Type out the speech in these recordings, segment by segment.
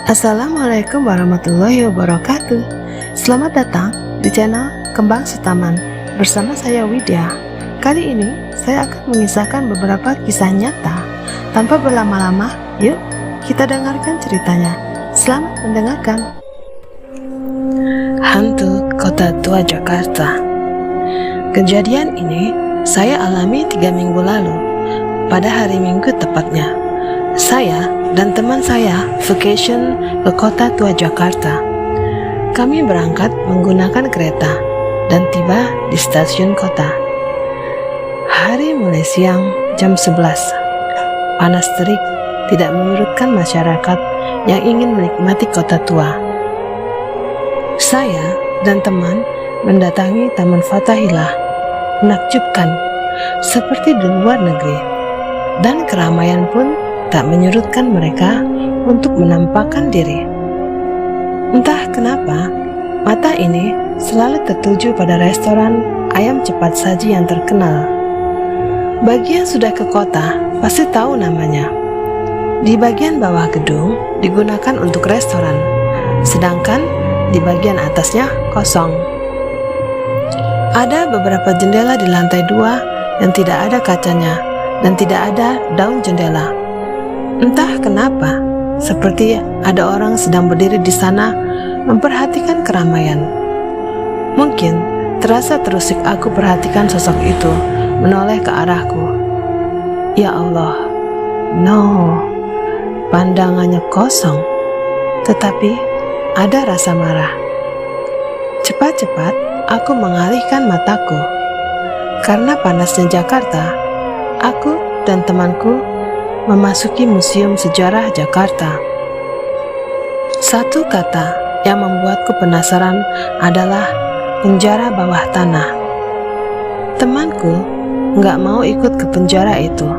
Assalamualaikum warahmatullahi wabarakatuh. Selamat datang di channel Kembang Sutaman bersama saya Widya. Kali ini saya akan mengisahkan beberapa kisah nyata. Tanpa berlama-lama, yuk kita dengarkan ceritanya. Selamat mendengarkan. Hantu Kota Tua Jakarta. Kejadian ini saya alami 3 minggu lalu, pada hari Minggu tepatnya. Saya dan teman saya vacation ke Kota Tua Jakarta. Kami berangkat menggunakan kereta dan tiba di stasiun kota. Hari mulai siang jam 11. Panas terik tidak menyurutkan masyarakat yang ingin menikmati kota tua. Saya dan teman mendatangi Taman Fathahillah. Menakjubkan, seperti di luar negeri, dan keramaian pun tak menyurutkan mereka untuk menampakkan diri. Entah kenapa, mata ini selalu tertuju pada restoran ayam cepat saji yang terkenal. Bagi yang sudah ke kota, pasti tahu namanya. Di bagian bawah gedung digunakan untuk restoran, sedangkan di bagian atasnya kosong. Ada beberapa jendela di lantai 2 yang tidak ada kacanya dan tidak ada daun jendela. Entah kenapa, seperti ada orang sedang berdiri di sana memperhatikan keramaian. Mungkin terasa terusik aku perhatikan sosok itu menoleh ke arahku. Ya Allah, no, pandangannya kosong, tetapi ada rasa marah. Cepat-cepat aku mengalihkan mataku. Karena panasnya Jakarta, aku dan temanku memasuki Museum Sejarah Jakarta. Satu kata yang membuatku penasaran adalah penjara bawah tanah. Temanku nggak mau ikut ke penjara itu,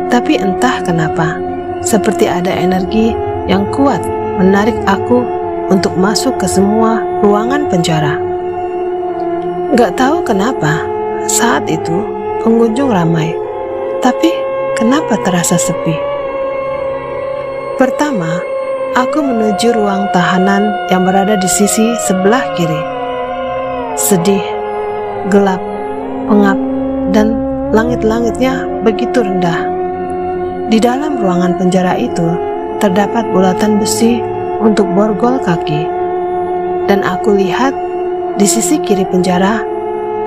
tapi entah kenapa, seperti ada energi yang kuat menarik aku untuk masuk ke semua ruangan penjara. Nggak tahu kenapa, saat itu pengunjung ramai, tapi kenapa terasa sepi? Pertama, aku menuju ruang tahanan yang berada di sisi sebelah kiri. Sedih, gelap, pengap, dan langit-langitnya begitu rendah. Di dalam ruangan penjara itu terdapat bulatan besi untuk borgol kaki. Dan aku lihat di sisi kiri penjara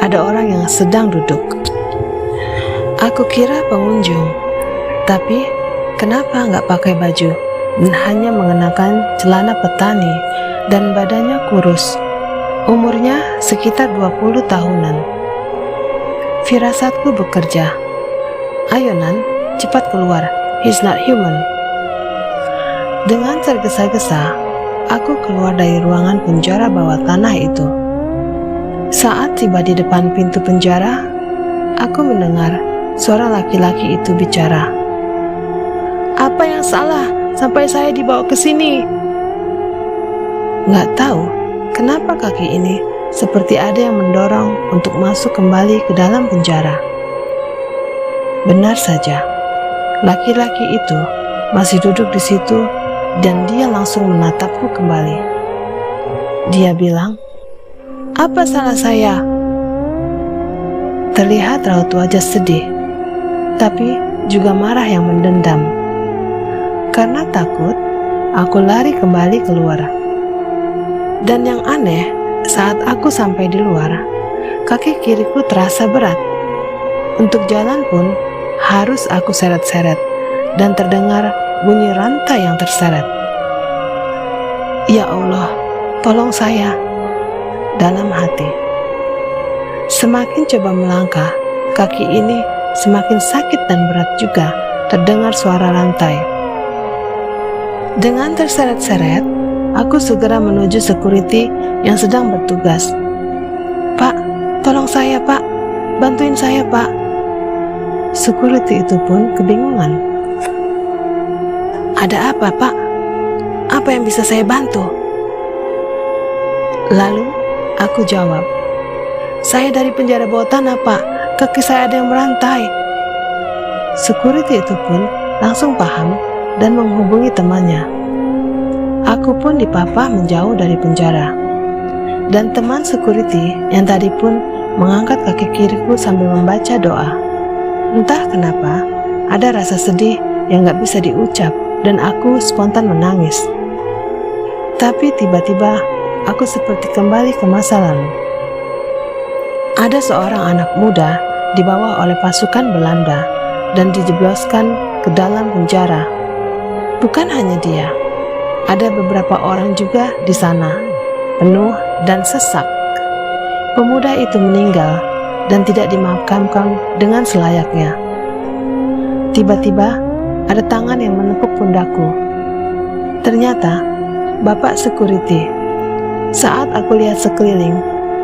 ada orang yang sedang duduk. Aku kira pengunjung, tapi kenapa nggak pakai baju dan hanya mengenakan celana petani dan badannya kurus. Umurnya sekitar 20 tahunan. Firasatku bekerja. Ayo Nan, cepat keluar. He's not human. Dengan tergesa-gesa, aku keluar dari ruangan penjara bawah tanah itu. Saat tiba di depan pintu penjara, aku mendengar suara laki-laki itu bicara. Apa yang salah sampai saya dibawa ke sini? Nggak tahu kenapa kaki ini seperti ada yang mendorong untuk masuk kembali ke dalam penjara. Benar saja, laki-laki itu masih duduk di situ dan dia langsung menatapku kembali. Dia bilang, "Apa salah saya?" Terlihat raut wajah sedih, tapi juga marah yang mendendam. Karena takut, aku lari kembali keluar. Dan yang aneh, saat aku sampai di luar, kaki kiriku terasa berat. Untuk jalan pun harus aku seret-seret dan terdengar bunyi rantai yang terseret. Ya Allah, tolong saya, dalam hati. Semakin coba melangkah, kaki ini semakin sakit dan berat juga. Terdengar suara rantai. Dengan terseret-seret, aku segera menuju security yang sedang bertugas. "Pak, tolong saya Pak, bantuin saya Pak." Security itu pun kebingungan. "Ada apa Pak? Apa yang bisa saya bantu?" Lalu aku jawab, "Saya dari penjara bawah tanah Pak, kaki saya ada yang merantai." Security itu pun langsung paham dan menghubungi temannya. Aku pun dipapah menjauh dari penjara. Dan teman security yang tadi pun mengangkat kaki kiriku sambil membaca doa. Entah kenapa, ada rasa sedih yang gak bisa diucap dan aku spontan menangis. Tapi tiba-tiba aku seperti kembali ke masa lalu. Ada seorang anak muda dibawa oleh pasukan Belanda dan dijebloskan ke dalam penjara. Bukan hanya dia, ada beberapa orang juga di sana, penuh dan sesak. Pemuda itu meninggal dan tidak dimakamkan dengan selayaknya. Tiba-tiba ada tangan yang menepuk pundakku. Ternyata Bapak security. Saat aku lihat sekeliling,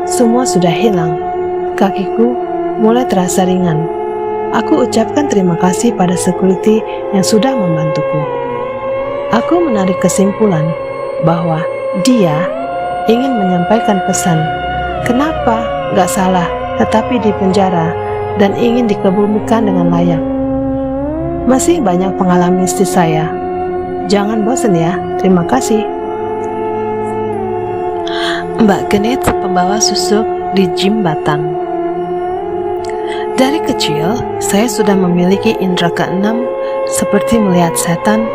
semua sudah hilang. Kakiku mulai terasa ringan. Aku ucapkan terima kasih pada security yang sudah membantuku. Aku menarik kesimpulan bahwa dia ingin menyampaikan pesan. Kenapa gak salah tetapi di penjara dan ingin dikebumikan dengan layak. Masih banyak pengalaman mistis saya. Jangan bosan ya. Terima kasih. Mbak Genit, pembawa susuk di Gym Batang. Dari kecil, saya sudah memiliki indera keenam seperti melihat setan,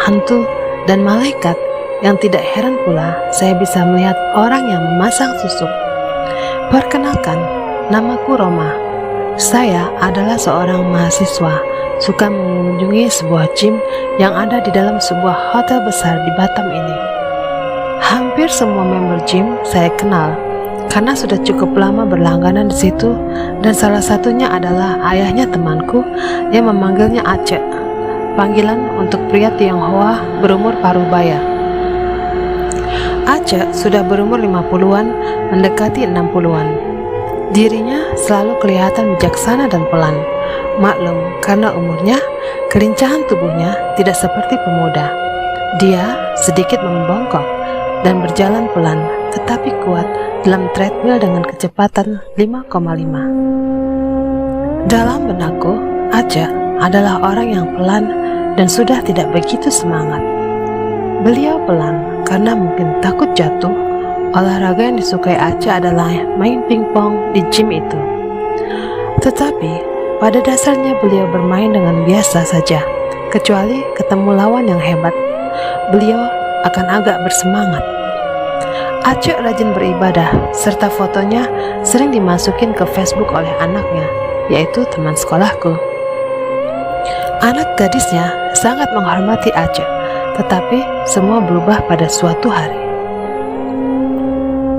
hantu, dan malaikat. Yang tidak heran pula, saya bisa melihat orang yang memasang susuk. Perkenalkan, namaku Roma. Saya adalah seorang mahasiswa, suka mengunjungi sebuah gym yang ada di dalam sebuah hotel besar di Batam ini. Hampir semua member gym saya kenal, karena sudah cukup lama berlangganan di situ, dan salah satunya adalah ayahnya temanku yang memanggilnya Aceh, panggilan untuk pria Tionghoa berumur paruh baya. Aceh sudah berumur 50-an mendekati 60-an. Dirinya selalu kelihatan bijaksana dan pelan. Maklum, karena umurnya, kelincahan tubuhnya tidak seperti pemuda. Dia sedikit membongkok dan berjalan pelan, tetapi kuat dalam treadmill dengan kecepatan 5,5. Dalam benakku, Aceh adalah orang yang pelan dan sudah tidak begitu semangat. Beliau pelan karena mungkin takut jatuh. Olahraga yang disukai Aceh adalah main pingpong di gym itu. Tetapi pada dasarnya beliau bermain dengan biasa saja. Kecuali ketemu lawan yang hebat, beliau akan agak bersemangat. Aceh rajin beribadah, serta fotonya sering dimasukin ke Facebook oleh anaknya, yaitu teman sekolahku. Anak gadisnya sangat menghormati Aceh, tetapi semua berubah pada suatu hari.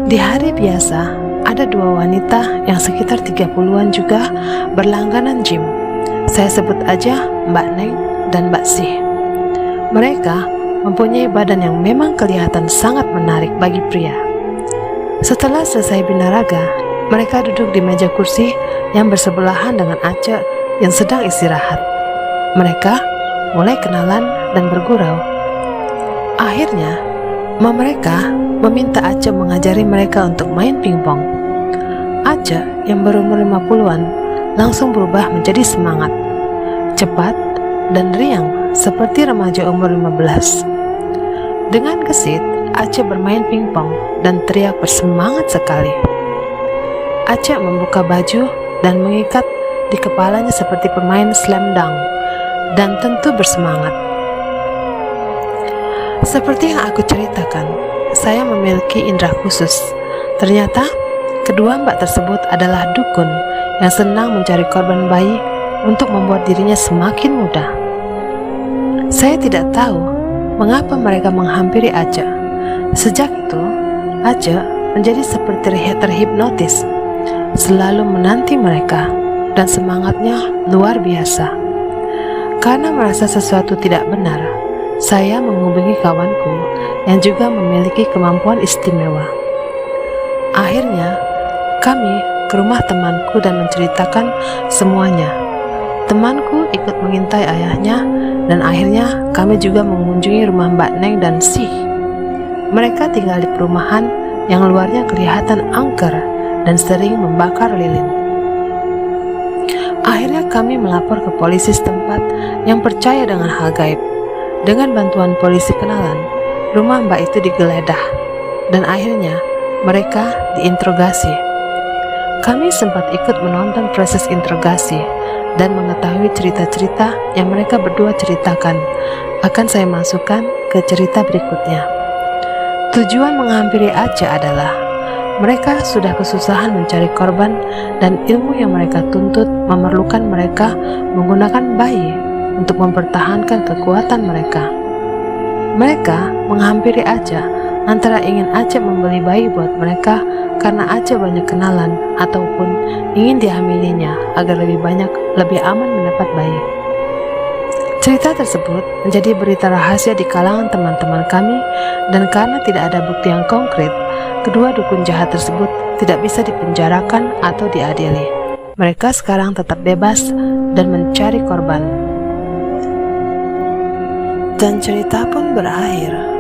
Di hari biasa, ada dua wanita yang sekitar 30-an juga berlangganan gym. Saya sebut aja Mbak Neng dan Mbak Sih. Mereka mempunyai badan yang memang kelihatan sangat menarik bagi pria. Setelah selesai binaraga, mereka duduk di meja kursi yang bersebelahan dengan Aceh yang sedang istirahat. Mereka mulai kenalan dan bergurau. Akhirnya, mereka meminta Aceh mengajari mereka untuk main pingpong. Aceh yang berumur 50-an langsung berubah menjadi semangat, cepat, dan riang seperti remaja umur 15. Dengan gesit, Aceh bermain pingpong dan teriak bersemangat sekali. Aceh membuka baju dan mengikat di kepalanya seperti pemain slam dunk dan tentu bersemangat. Seperti yang aku ceritakan, saya memiliki indera khusus. Ternyata, kedua mbak tersebut adalah dukun yang senang mencari korban bayi untuk membuat dirinya semakin muda. Saya tidak tahu mengapa mereka menghampiri Aceh. Sejak itu, Aceh menjadi seperti terhipnotis, selalu menanti mereka, dan semangatnya luar biasa. Karena merasa sesuatu tidak benar, saya menghubungi kawanku yang juga memiliki kemampuan istimewa. Akhirnya, kami ke rumah temanku dan menceritakan semuanya. Temanku ikut mengintai ayahnya, dan akhirnya kami juga mengunjungi rumah Mbak Neng dan Sih. Mereka tinggal di perumahan yang luarnya kelihatan angker dan sering membakar lilin. Akhirnya kami melapor ke polisi setempat yang percaya dengan hal gaib. Dengan bantuan polisi kenalan, rumah Mbak itu digeledah, dan akhirnya mereka diinterogasi. Kami sempat ikut menonton proses interogasi dan mengetahui cerita-cerita yang mereka berdua ceritakan. Akan saya masukkan ke cerita berikutnya. Tujuan menghampiri Aceh adalah mereka sudah kesusahan mencari korban, dan ilmu yang mereka tuntut memerlukan mereka menggunakan bayi untuk mempertahankan kekuatan mereka. Mereka menghampiri Aceh antara ingin Aceh membeli bayi buat mereka karena Aceh banyak kenalan, ataupun ingin dihamilinya agar lebih aman mendapat bayi. Cerita tersebut menjadi berita rahasia di kalangan teman-teman kami, dan karena tidak ada bukti yang konkret, kedua dukun jahat tersebut tidak bisa dipenjarakan atau diadili. Mereka sekarang tetap bebas dan mencari korban. Dan cerita pun berakhir.